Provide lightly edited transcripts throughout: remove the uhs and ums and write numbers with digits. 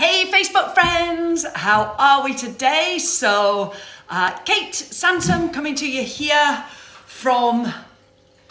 Hey Facebook friends, how are we today? So Kate Sansum coming to you here from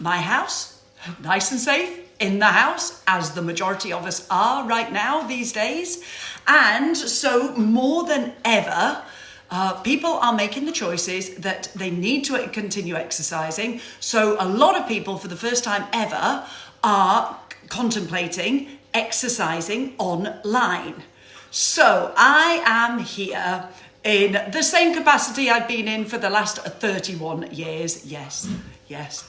my house, nice and safe in the house, as the majority of us are right now these days. And so more than ever, people are making the choices that they need to continue exercising. So a lot of people for the first time ever are contemplating exercising online. So I am here in the same capacity I've been in for the last 31 years. Yes,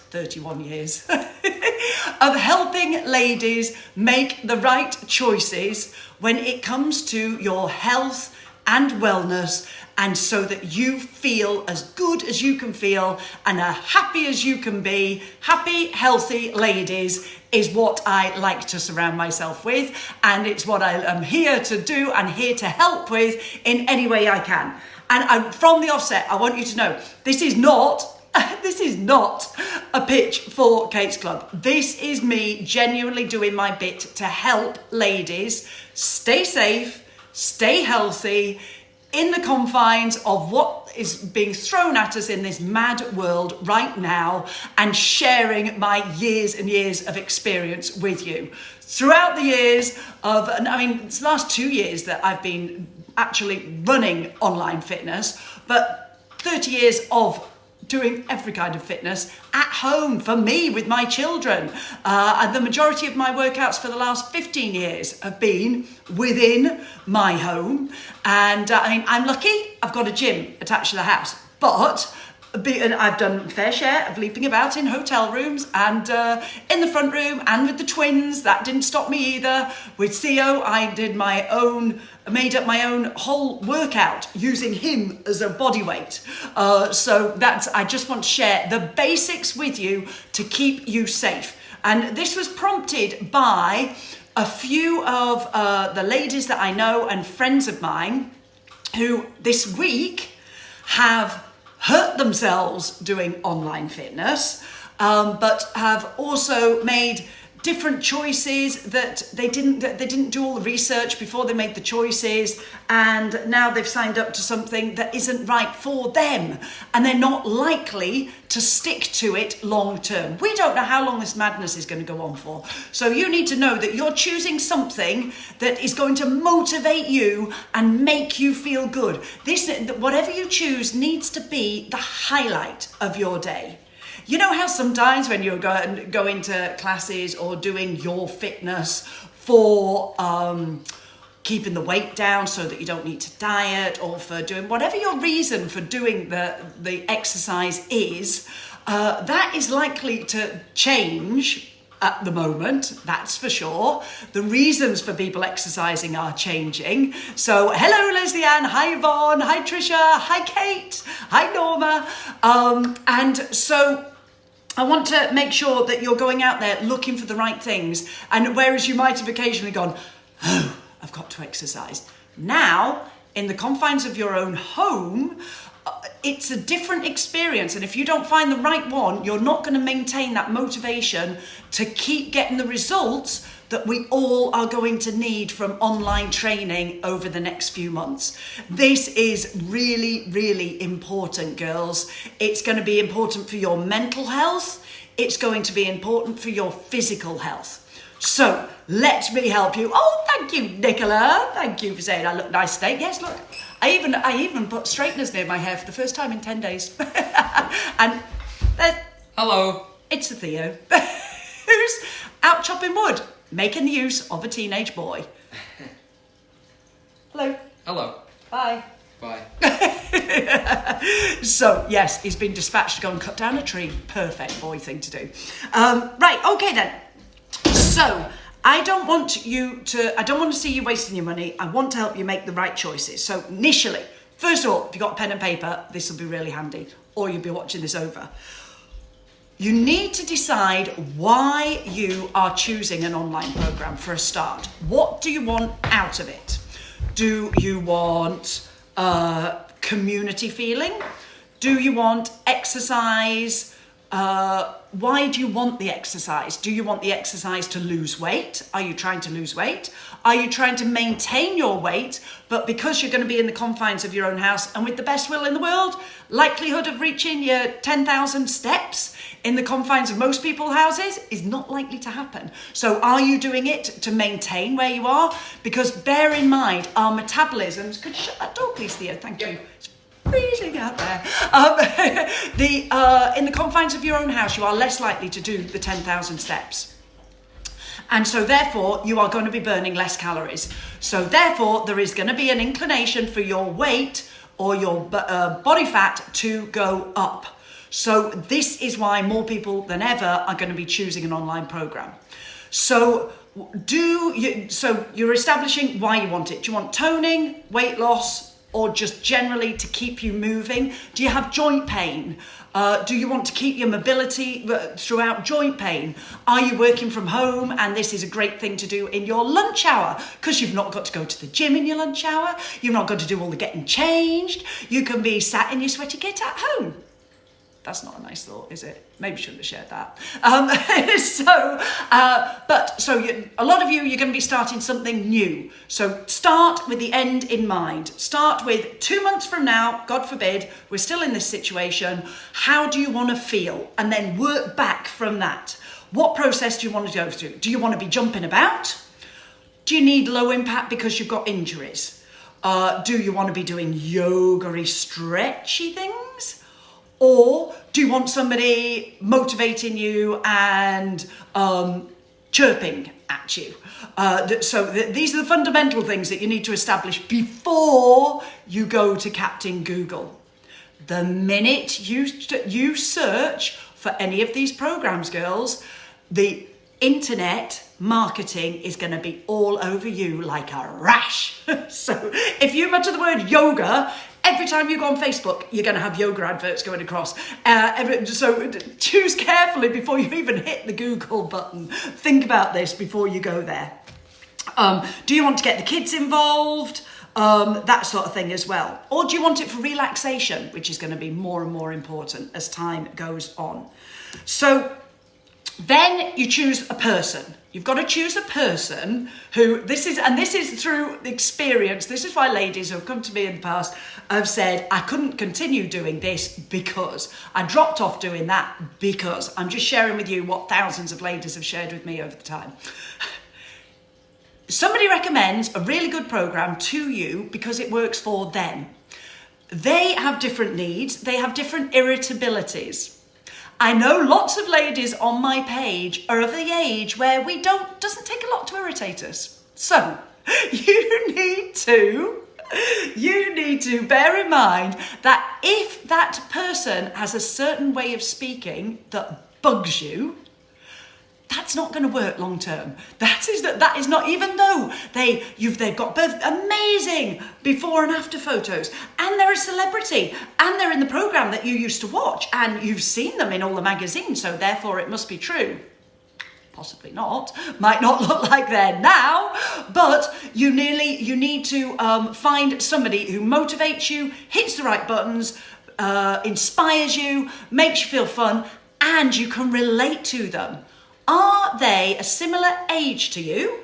31 years of helping ladies make the right choices when it comes to your health and wellness, and so that you feel as good as you can feel and as happy as you can be. Happy, healthy ladies is what I like to surround myself with, and it's what I am here to do and here to help with in any way I can. And from the offset, I want you to know, this is not a pitch for Kate's Club. This is me genuinely doing my bit to help ladies stay safe, stay healthy, in the confines of what is being thrown at us in this mad world right now, and sharing my years and years of experience with you. Throughout the years of, it's the last 2 years that I've been actually running online fitness, but 30 years of doing every kind of fitness at home for me with my children. And the majority of my workouts for the last 15 years have been within my home. And I'm lucky, I've got a gym attached to the house, but I've done a fair share of leaping about in hotel rooms and in the front room, and with the twins. That didn't stop me either. With Theo, I made up my own whole workout using him as a body weight. I just want to share the basics with you to keep you safe. And this was prompted by a few of the ladies that I know and friends of mine who this week have hurt themselves doing online fitness, but have also made different choices that they didn't do all the research before they made the choices, and now they've signed up to something that isn't right for them, and they're not likely to stick to it long term. We don't know how long this madness is going to go on for. So you need to know that you're choosing something that is going to motivate you and make you feel good. Whatever you choose needs to be the highlight of your day. You know how sometimes when you go into classes or doing your fitness for keeping the weight down so that you don't need to diet, or for doing whatever your reason for doing the exercise is, that is likely to change at the moment, that's for sure. The reasons for people exercising are changing. So hello Leslie Ann, hi Yvonne, hi Trisha, hi Kate, hi Norma. And so I want to make sure that you're going out there looking for the right things. And whereas you might have occasionally gone, oh, I've got to exercise. Now, in the confines of your own home, it's a different experience. And if you don't find the right one, you're not going to maintain that motivation to keep getting the results that we all are going to need from online training over the next few months. This is really, really important, girls. It's going to be important for your mental health. It's going to be important for your physical health. So let me help you. Oh, thank you, Nicola. Thank you for saying I look nice today. Yes, look, I even put straighteners near my hair for the first time in 10 days. And hello. It's a Theo who's out chopping wood, making the use of a teenage boy. Hello. Hello. Bye. Bye. So, yes, he's been dispatched to go and cut down a tree. Perfect boy thing to do. Right, okay then. So, I don't want to see you wasting your money. I want to help you make the right choices. So, initially, first of all, if you've got a pen and paper, this will be really handy, or you'll be watching this over. You need to decide why you are choosing an online program for a start. What do you want out of it? Do you want a community feeling? Do you want exercise why do you want the exercise? Do you want the exercise to lose weight? Are you trying to lose weight? Are you trying to maintain your weight, but because you're going to be in the confines of your own house and with the best will in the world, likelihood of reaching your 10,000 steps in the confines of most people's houses is not likely to happen. So are you doing it to maintain where you are? Because bear in mind, our metabolisms, could you shut that door please, Theo? Thank you. It's freezing out there. In the confines of your own house, you are less likely to do the 10,000 steps. And so therefore, you are going to be burning less calories. So therefore, there is going to be an inclination for your weight or your body fat to go up. So this is why more people than ever are going to be choosing an online program. So you're establishing why you want it. Do you want toning, weight loss, or just generally to keep you moving? Do you have joint pain? Do you want to keep your mobility throughout joint pain? Are you working from home and this is a great thing to do in your lunch hour because you've not got to go to the gym in your lunch hour, you've not got to do all the getting changed, you can be sat in your sweaty kit at home. That's not a nice thought, is it? Maybe shouldn't have shared that. A lot of you, you're going to be starting something new. So start with the end in mind. Start with 2 months from now, God forbid, we're still in this situation. How do you want to feel? And then work back from that. What process do you want to go through? Do you want to be jumping about? Do you need low impact because you've got injuries? Do you want to be doing yoga-y, stretchy things? Or do you want somebody motivating you and chirping at you? These are the fundamental things that you need to establish before you go to Captain Google. The minute you search for any of these programs, girls, the internet marketing is going to be all over you like a rash. So if you mutter the word yoga, every time you go on Facebook, you're going to have yoga adverts going across. So choose carefully before you even hit the Google button. Think about this before you go there. Do you want to get the kids involved? That sort of thing as well. Or do you want it for relaxation, which is going to be more and more important as time goes on. So then you choose a person. You've got to choose a person who, this is through experience. This is why ladies who have come to me in the past have said, I couldn't continue doing this because I dropped off doing that because I'm just sharing with you what thousands of ladies have shared with me over the time. Somebody recommends a really good program to you because it works for them. They have different needs. They have different irritabilities. I know lots of ladies on my page are of the age where doesn't take a lot to irritate us. So you need to bear in mind that if that person has a certain way of speaking that bugs you, that's not going to work long term. That is not, even though they've got both amazing before and after photos, and they're a celebrity, and they're in the program that you used to watch, and you've seen them in all the magazines, so therefore it must be true. Possibly not. Might not look like they're now, but you need to find somebody who motivates you, hits the right buttons, inspires you, makes you feel fun, and you can relate to them. Are they a similar age to you?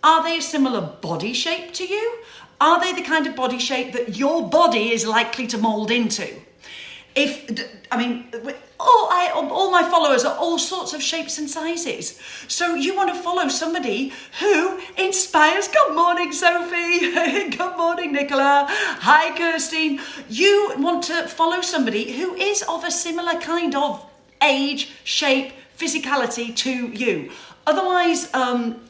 Are they a similar body shape to you? Are they the kind of body shape that your body is likely to mold into? All my followers are all sorts of shapes and sizes. So you want to follow somebody who inspires. Good morning, Sophie. Good morning, Nicola. Hi, Kirsty. You want to follow somebody who is of a similar kind of age, shape, physicality to you. Otherwise,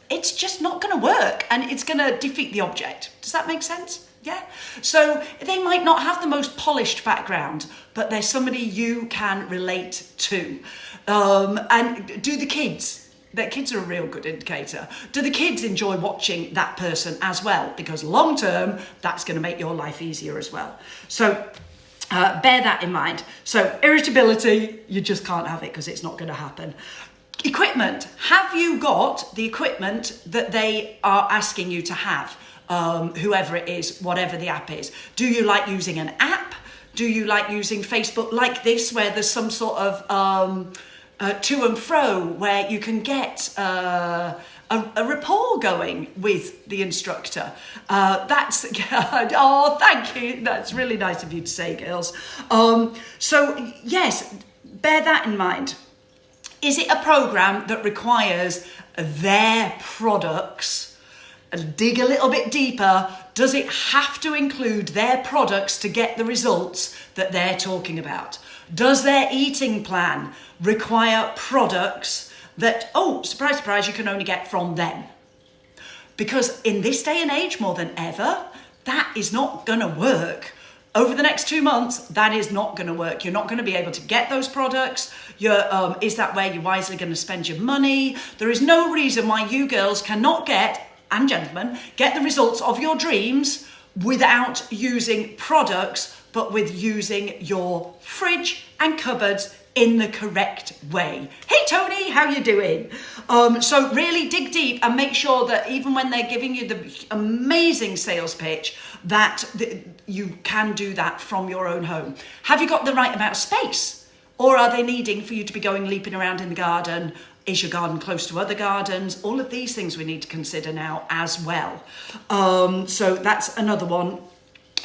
it's just not going to work and it's going to defeat the object. Does that make sense? Yeah. So they might not have the most polished background, but they're somebody you can relate to. And do the kids? Their kids are a real good indicator. Do the kids enjoy watching that person as well? Because long term, that's going to make your life easier as well. So bear that in mind. So irritability, you just can't have it because it's not going to happen. Equipment. Have you got the equipment that they are asking you to have? Whoever it is, whatever the app is. Do you like using an app? Do you like using Facebook like this, where there's some sort of to and fro where you can get a rapport going with the instructor? That's oh, thank you. That's really nice of you to say, girls. So yes, bear that in mind. Is it a program that requires their products? Dig a little bit deeper. Does it have to include their products to get the results that they're talking about? Does their eating plan require products that, oh, surprise, surprise, you can only get from them? Because in this day and age, more than ever, that is not going to work. Over the next 2 months, that is not going to work. You're not going to be able to get those products. Is that where you're wisely going to spend your money? There is no reason why you girls cannot get, and gentlemen, get the results of your dreams without using products, but with using your fridge and cupboards in the correct way. Hey Tony, how you doing? So really dig deep and make sure that even when they're giving you the amazing sales pitch, that you can do that from your own home. Have you got the right amount of space? Or are they needing for you to be going leaping around in the garden? Is your garden close to other gardens? All of these things we need to consider now as well. So that's another one.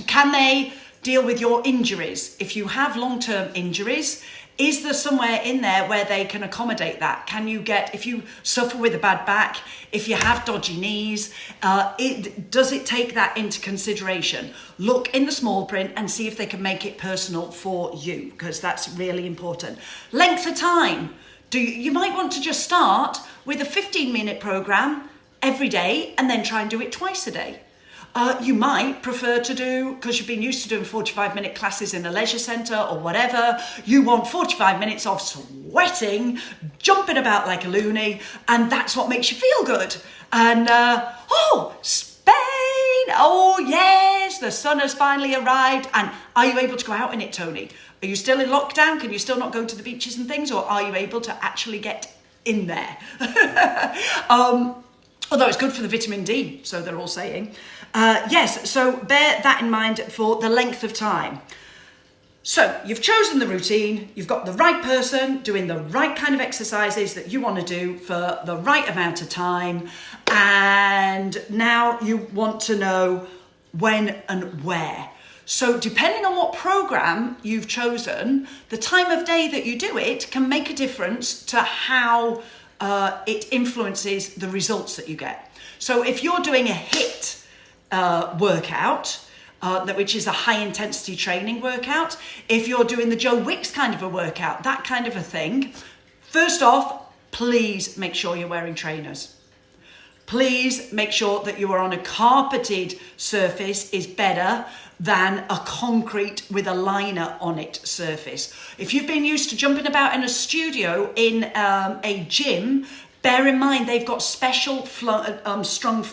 Can they deal with your injuries? If you have long-term injuries, is there somewhere in there where they can accommodate that? Can you get, if you suffer with a bad back, if you have dodgy knees, does it take that into consideration? Look in the small print and see if they can make it personal for you, because that's really important. Length of time. You might want to just start with a 15-minute program every day and then try and do it twice a day. You might prefer to do, because you've been used to doing 45-minute classes in a leisure centre or whatever, you want 45 minutes of sweating, jumping about like a loony, and that's what makes you feel good. And, Spain! Oh, yes, the sun has finally arrived. And are you able to go out in it, Tony? Are you still in lockdown? Can you still not go to the beaches and things? Or are you able to actually get in there? Although it's good for the vitamin D, so they're all saying. Yes, so bear that in mind for the length of time. So you've chosen the routine, you've got the right person doing the right kind of exercises that you want to do for the right amount of time, and now you want to know when and where. So depending on what program you've chosen, the time of day that you do it can make a difference to how it influences the results that you get. So if you're doing a HIIT workout, which is a high intensity training workout, if you're doing the Joe Wicks kind of a workout, that kind of a thing, first off, please make sure you're wearing trainers. Please make sure that you are on a carpeted surface is better than a concrete with a liner on it surface. If you've been used to jumping about in a studio in a gym, bear in mind they've got special sprung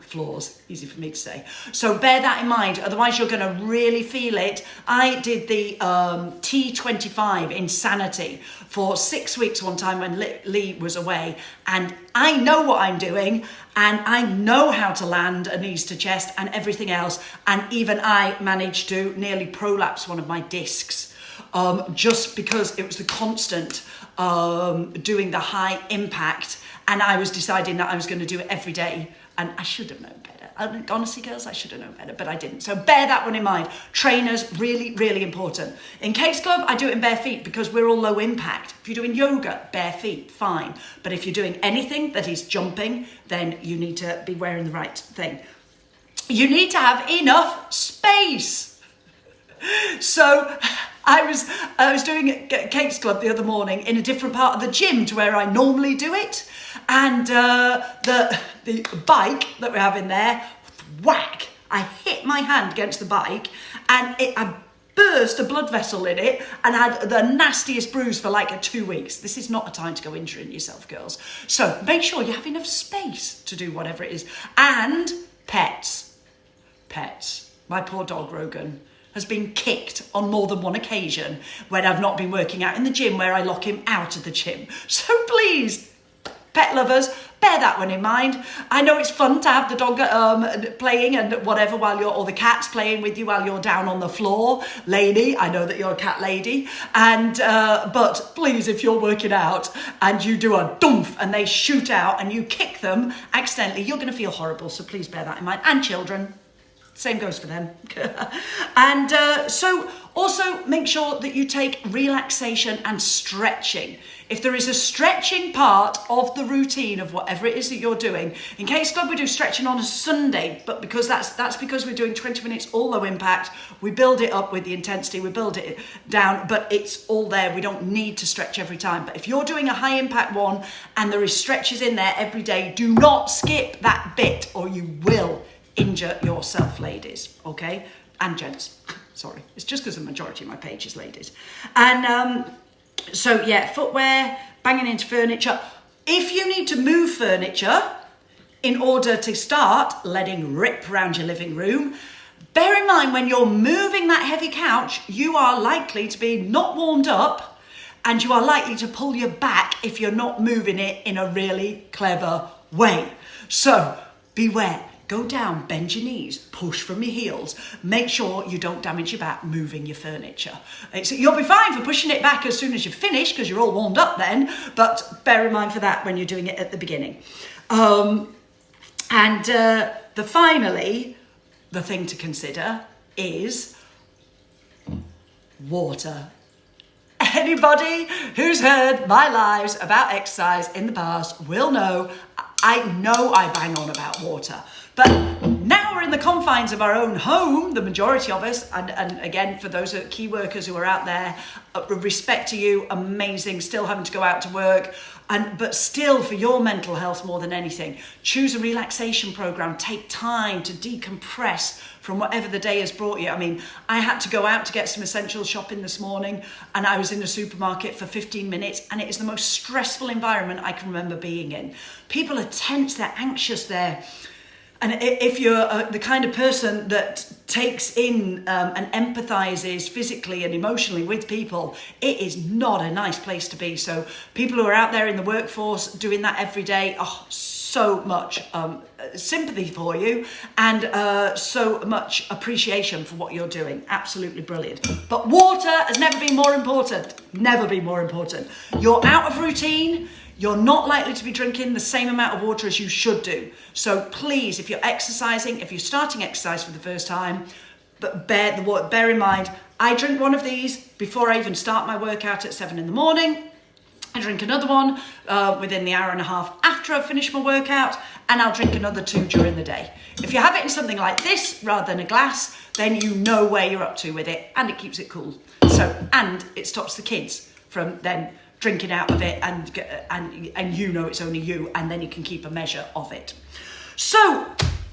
floors, easy for me to say. So bear that in mind, otherwise you're going to really feel it. I did the T25 Insanity for 6 weeks one time when Lee was away, and I know what I'm doing, and I know how to land a knees to chest and everything else, and even I managed to nearly prolapse one of my discs. Just because it was the constant doing the high impact, and I was deciding that I was going to do it every day, and I should have known better. Honestly, girls, I should have known better, but I didn't. So bear that one in mind. Trainers, really, really important. In Kate's Club, I do it in bare feet because we're all low impact. If you're doing yoga, bare feet, fine. But if you're doing anything that is jumping, then you need to be wearing the right thing. You need to have enough space. So I was doing Kate's Club the other morning in a different part of the gym to where I normally do it, and the bike that we have in there, whack! I hit my hand against the bike, and I burst a blood vessel in it, and had the nastiest bruise for like 2 weeks. This is not a time to go injuring yourself, girls. So make sure you have enough space to do whatever it is, and pets. My poor dog Rogan has been kicked on more than one occasion when I've not been working out in the gym, where I lock him out of the gym. So please, pet lovers, bear that one in mind. I know it's fun to have the dog playing and whatever or the cat's playing with you while you're down on the floor. Lady, I know that you're a cat lady. And, but please, if you're working out and you do a dumph and they shoot out and you kick them accidentally, you're going to feel horrible. So please bear that in mind. And children. Same goes for them. And so also make sure that you take relaxation and stretching. If there is a stretching part of the routine of whatever it is that you're doing, in Kate's Club we do stretching on a Sunday, but because that's because we're doing 20 minutes all low impact, we build it up with the intensity, we build it down, but it's all there. We don't need to stretch every time. But if you're doing a high impact one and there is stretches in there every day, do not skip that bit or you will injure yourself, ladies, okay? And gents, sorry. It's just because the majority of my page is ladies. And so yeah, footwear, banging into furniture. If you need to move furniture in order to start letting rip around your living room, bear in mind when you're moving that heavy couch, you are likely to be not warmed up and you are likely to pull your back if you're not moving it in a really clever way. So beware. Go down, bend your knees, push from your heels. Make sure you don't damage your back moving your furniture. You'll be fine for pushing it back as soon as you finish because you're all warmed up then, but bear in mind for that when you're doing it at the beginning. Finally, the thing to consider is water. Anybody who's heard my lives about exercise in the past will know I bang on about water. But now we're in the confines of our own home, the majority of us, and again, for those key workers who are out there, respect to you, amazing, still having to go out to work, but still for your mental health more than anything, choose a relaxation program, take time to decompress from whatever the day has brought you. I mean, I had to go out to get some essential shopping this morning and I was in the supermarket for 15 minutes and it is the most stressful environment I can remember being in. People are tense, they're anxious, and if you're the kind of person that takes in and empathizes physically and emotionally with people, it is not a nice place to be. So people who are out there in the workforce doing that every day, so much sympathy for you and so much appreciation for what you're doing. Absolutely brilliant. But water has never been more important. Never been more important. You're out of routine. You're not likely to be drinking the same amount of water as you should do. So please, if you're exercising, if you're starting exercise for the first time, but bear in mind, I drink one of these before I even start my workout at 7 in the morning. I drink another one within the hour and a half after I've finished my workout, and I'll drink another 2 during the day. If you have it in something like this rather than a glass, then you know where you're up to with it, and it keeps it cool. And it stops the kids from then drinking out of it, and you know it's only you, and then you can keep a measure of it. So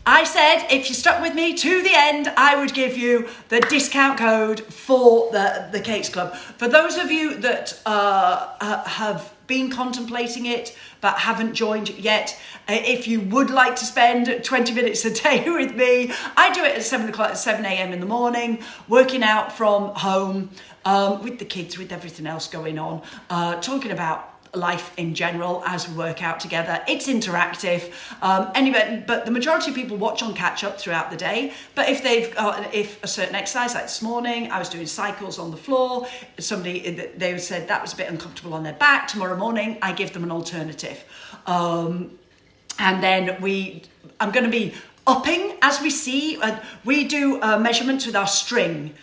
I said if you stuck with me to the end, I would give you the discount code for the Kate's Club. For those of you that have been contemplating it but haven't joined yet, if you would like to spend 20 minutes a day with me, I do it at 7 a.m. in the morning, working out from home, with the kids, with everything else going on, talking about life in general as we work out together. It's interactive. But the majority of people watch on catch up throughout the day. But if a certain exercise, like this morning, I was doing cycles on the floor, they said that was a bit uncomfortable on their back. Tomorrow morning, I give them an alternative. And then I'm going to be upping as we see. We do measurements with our string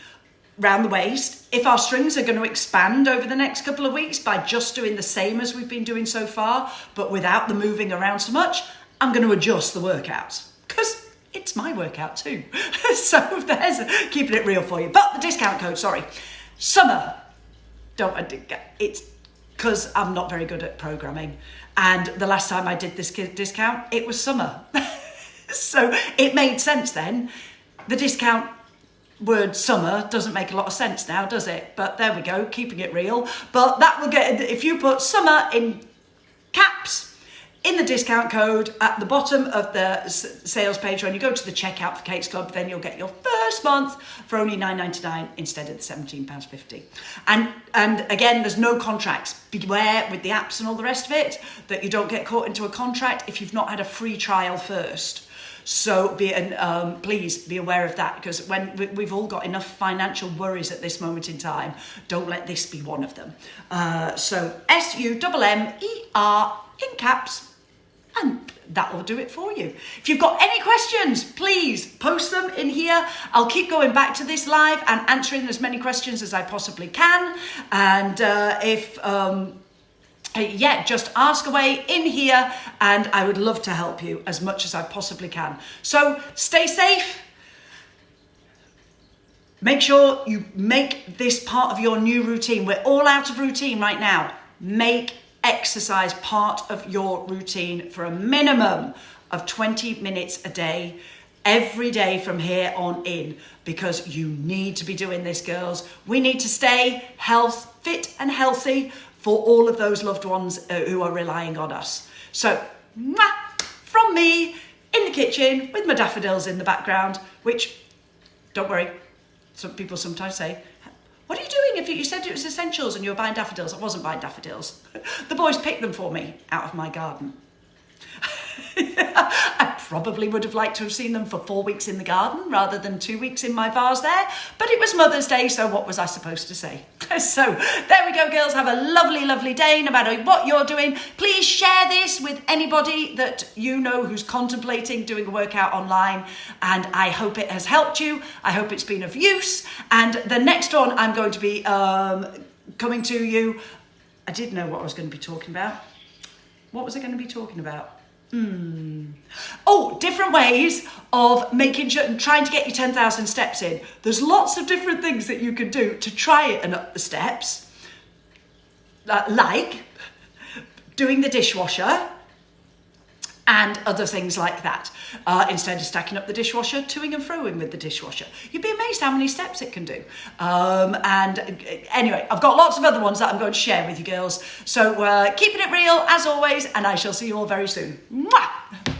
round the waist. If our strings are going to expand over the next couple of weeks by just doing the same as we've been doing so far, but without the moving around so much, I'm going to adjust the workouts because it's my workout too. So there's keeping it real for you. But the discount code, summer. It's because I'm not very good at programming. And the last time I did this discount, it was summer. So it made sense then. The discount word summer doesn't make a lot of sense now, does it? But there we go, keeping it real. But that will get, if you put summer in caps, in the discount code at the bottom of the sales page. When you go to the checkout for Kate's Club, then you'll get your first month for only £9.99 instead of the £17.50. And again, there's no contracts. Beware with the apps and all the rest of it that you don't get caught into a contract if you've not had a free trial first. So please be aware of that, because when we've all got enough financial worries at this moment in time, don't let this be one of them. So SUMMER in caps, and that will do it for you. If you've got any questions, please post them in here. I'll keep going back to this live and answering as many questions as I possibly can. And just ask away in here, and I would love to help you as much as I possibly can. So stay safe. Make sure you make this part of your new routine. We're all out of routine right now. Make exercise part of your routine for a minimum of 20 minutes a day, every day from here on in, because you need to be doing this, girls. We need to stay fit and healthy for all of those loved ones who are relying on us. So, from me in the kitchen with my daffodils in the background, which, don't worry, some people sometimes say, what are you doing if you said it was essentials and you were buying daffodils? I wasn't buying daffodils. The boys picked them for me out of my garden. I probably would have liked to have seen them for 4 weeks in the garden rather than 2 weeks in my vase there, but it was Mother's Day, so what was I supposed to say? So there we go, girls. Have a lovely, lovely day, no matter what you're doing. Please share this with anybody that you know who's contemplating doing a workout online, and I hope it has helped you. I hope it's been of use, and the next one I'm going to be coming to you. I did know what I was going to be talking about. What was I going to be talking about? Oh, different ways of making sure and trying to get your 10,000 steps in. There's lots of different things that you can do to try it and up the steps, like doing the dishwasher and other things like that. Instead of stacking up the dishwasher, toing and froing with the dishwasher. You'd be amazed how many steps it can do. And anyway, I've got lots of other ones that I'm going to share with you, girls. So keeping it real as always, and I shall see you all very soon. Mwah!